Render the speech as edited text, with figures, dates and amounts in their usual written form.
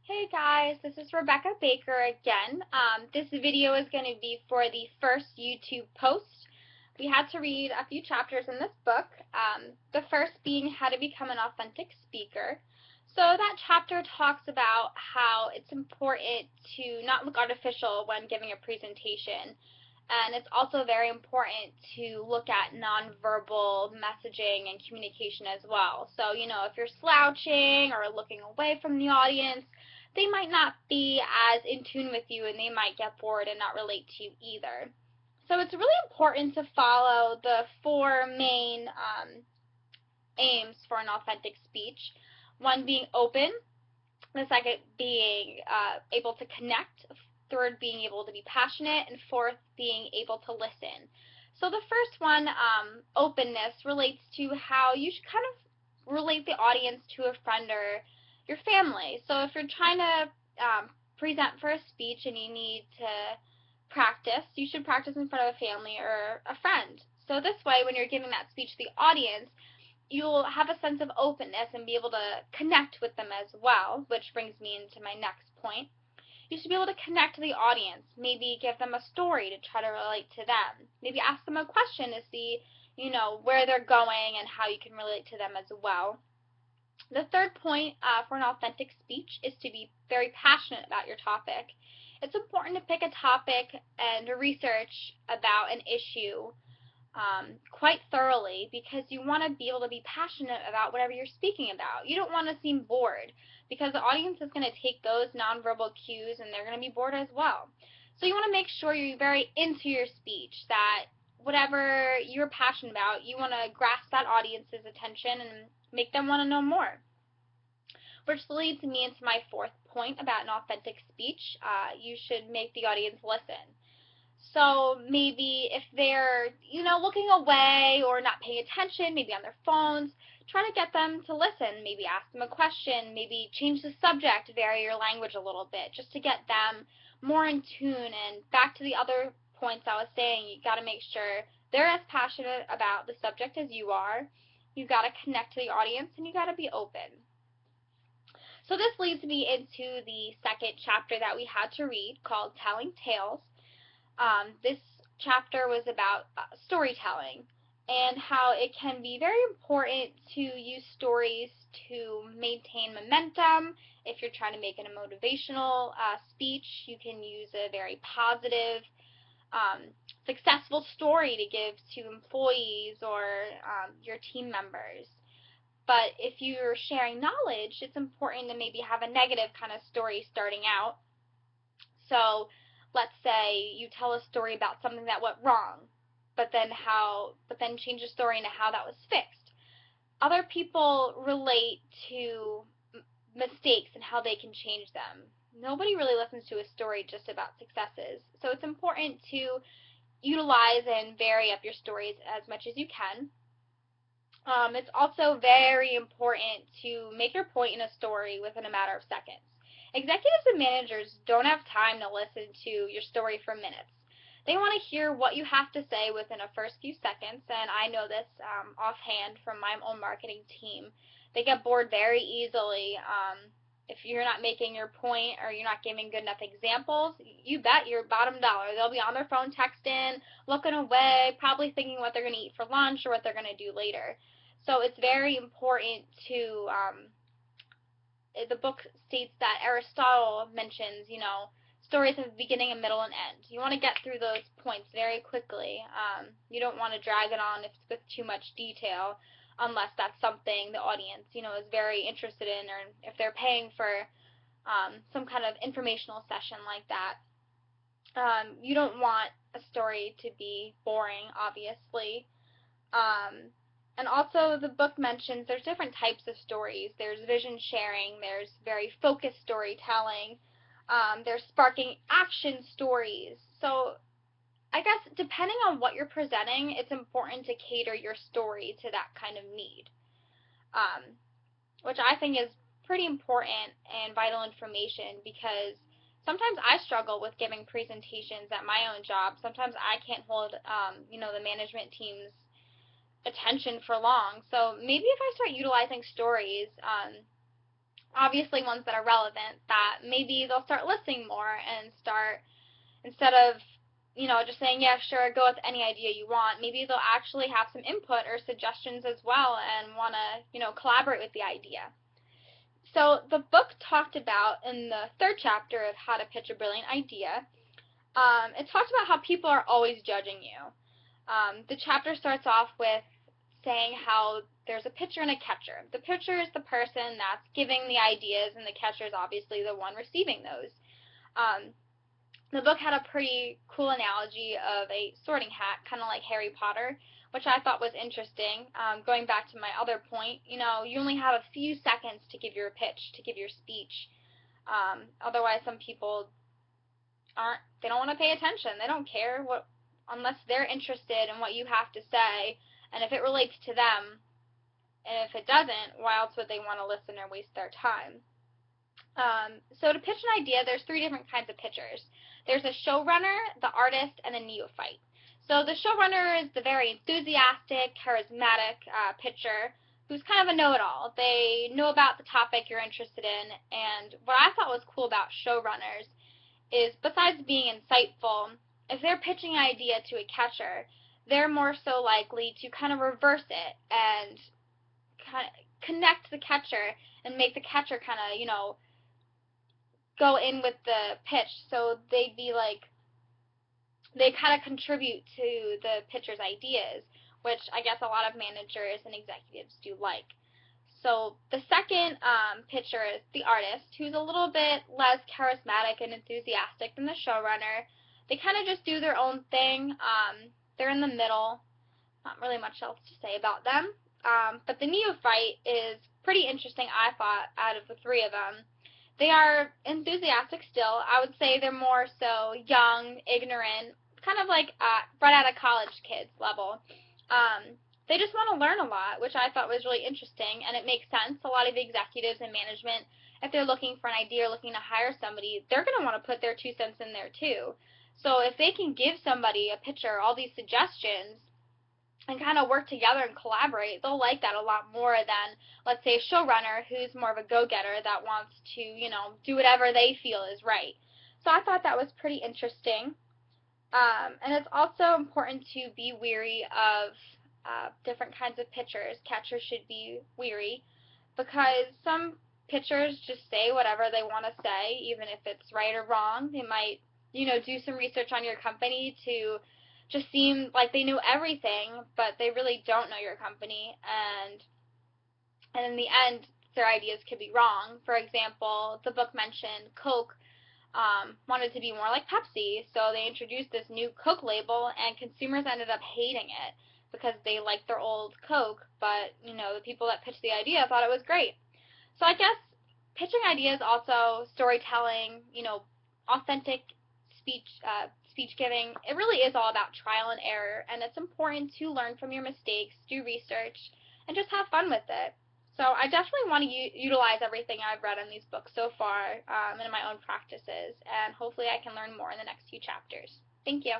Hey guys, this is Rebecca Baker again. This video is going to be for the first YouTube post. We had to read a few chapters in this book, the first being How to Become an Authentic Speaker. So that chapter talks about how it's important to not look artificial when giving a presentation. And it's also very important to look at nonverbal messaging and communication as well. So, if you're slouching or looking away from the audience, they might not be as in tune with you and they might get bored and not relate to you either. So it's really important to follow the four main aims for an authentic speech. One being open, the second being able to connect, third being able to be passionate, and fourth being able to listen. So the first one, openness, relates to how you should kind of relate the audience to a friend or your family. So if you're trying to present for a speech and you need to practice, you should practice in front of a family or a friend. So this way, when you're giving that speech to the audience, you'll have a sense of openness and be able to connect with them as well, which brings me into my next point. You should be able to connect to the audience, maybe give them a story to try to relate to them, maybe ask them a question to see, where they're going and how you can relate to them as well. The third point for an authentic speech is to be very passionate about your topic. It's important to pick a topic and research about an issue quite thoroughly because you want to be able to be passionate about whatever you're speaking about. You don't want to seem bored because the audience is going to take those nonverbal cues and they're going to be bored as well. So you want to make sure you're very into your speech, that whatever you're passionate about, you want to grasp that audience's attention and make them want to know more. Which leads me into my fourth point about an authentic speech. You should make the audience listen. So maybe if they're, looking away or not paying attention, maybe on their phones, try to get them to listen. Maybe ask them a question, maybe change the subject, vary your language a little bit, just to get them more in tune. And back to the other points I was saying, you got to make sure they're as passionate about the subject as you are. You've got to connect to the audience, and you got to be open. So this leads me into the second chapter that we had to read, called Telling Tales. This chapter was about storytelling and how it can be very important to use stories to maintain momentum. If you're trying to make it a motivational speech, you can use a very positive, successful story to give to employees or your team members. But if you're sharing knowledge, it's important to maybe have a negative kind of story starting out. So let's say you tell a story about something that went wrong, but then change the story into how that was fixed. Other people relate to mistakes and how they can change them. Nobody really listens to a story just about successes. So it's important to utilize and vary up your stories as much as you can. It's also very important to make your point in a story within a matter of seconds. Executives and managers don't have time to listen to your story for minutes. They want to hear what you have to say within a first few seconds, and I know this offhand from my own marketing team. They get bored very easily. If you're not making your point or you're not giving good enough examples, you bet your bottom dollar they'll be on their phone texting, looking away, probably thinking what they're going to eat for lunch or what they're going to do later. So it's very important to, the book states that Aristotle mentions, stories have a beginning, a middle, and end. You want to get through those points very quickly. You don't want to drag it on with too much detail unless that's something the audience, is very interested in, or if they're paying for some kind of informational session like that. You don't want a story to be boring, obviously. And also the book mentions there's different types of stories. There's vision sharing, there's very focused storytelling, there's sparking action stories. So I guess depending on what you're presenting, it's important to cater your story to that kind of need, which I think is pretty important and vital information because sometimes I struggle with giving presentations at my own job. Sometimes I can't hold, the management team's attention for long. So maybe if I start utilizing stories, obviously ones that are relevant, that maybe they'll start listening more and start, instead of, just saying, yeah, sure, go with any idea you want, maybe they'll actually have some input or suggestions as well and want to, collaborate with the idea. So the book talked about, in the third chapter of How to Pitch a Brilliant Idea, it talked about how people are always judging you. The chapter starts off with saying how there's a pitcher and a catcher. The pitcher is the person that's giving the ideas, and the catcher is obviously the one receiving those. The book had a pretty cool analogy of a sorting hat, kind of like Harry Potter, which I thought was interesting. Going back to my other point, you only have a few seconds to give your pitch, to give your speech. Otherwise, some people they don't want to pay attention. They don't care unless they're interested in what you have to say, and if it relates to them. And if it doesn't, why else would they want to listen or waste their time? So to pitch an idea, there's 3 different kinds of pitchers. There's a showrunner, the artist, and a neophyte. So the showrunner is the very enthusiastic, charismatic pitcher who's kind of a know-it-all. They know about the topic you're interested in, and what I thought was cool about showrunners is, besides being insightful, if they're pitching an idea to a catcher, they're more so likely to kind of reverse it and kind of connect the catcher and make the catcher kind of, go in with the pitch. So they'd be like, they kind of contribute to the pitcher's ideas, which I guess a lot of managers and executives do like. So the second pitcher is the artist, who's a little bit less charismatic and enthusiastic than the showrunner. They kind of just do their own thing. They're in the middle. Not really much else to say about them. But the neophyte is pretty interesting, I thought, out of the 3 of them. They are enthusiastic still. I would say they're more so young, ignorant, kind of like right out of college kids level. They just want to learn a lot, which I thought was really interesting, and it makes sense. A lot of executives and management, if they're looking for an idea or looking to hire somebody, they're going to want to put their 2 cents in there too. So if they can give somebody, a pitcher, all these suggestions and kind of work together and collaborate, they'll like that a lot more than, let's say, a showrunner who's more of a go-getter that wants to, do whatever they feel is right. So I thought that was pretty interesting. And it's also important to be wary of different kinds of pitchers. Catchers should be wary because some pitchers just say whatever they want to say, even if it's right or wrong. They might, do some research on your company to just seem like they know everything, but they really don't know your company, and in the end, their ideas could be wrong. For example, the book mentioned Coke wanted to be more like Pepsi, so they introduced this new Coke label, and consumers ended up hating it because they liked their old Coke, but, the people that pitched the idea thought it was great. So I guess pitching ideas, also storytelling, authentic speech giving, it really is all about trial and error, and it's important to learn from your mistakes, do research, and just have fun with it. So I definitely want to utilize everything I've read in these books so far in my own practices, and hopefully I can learn more in the next few chapters. Thank you.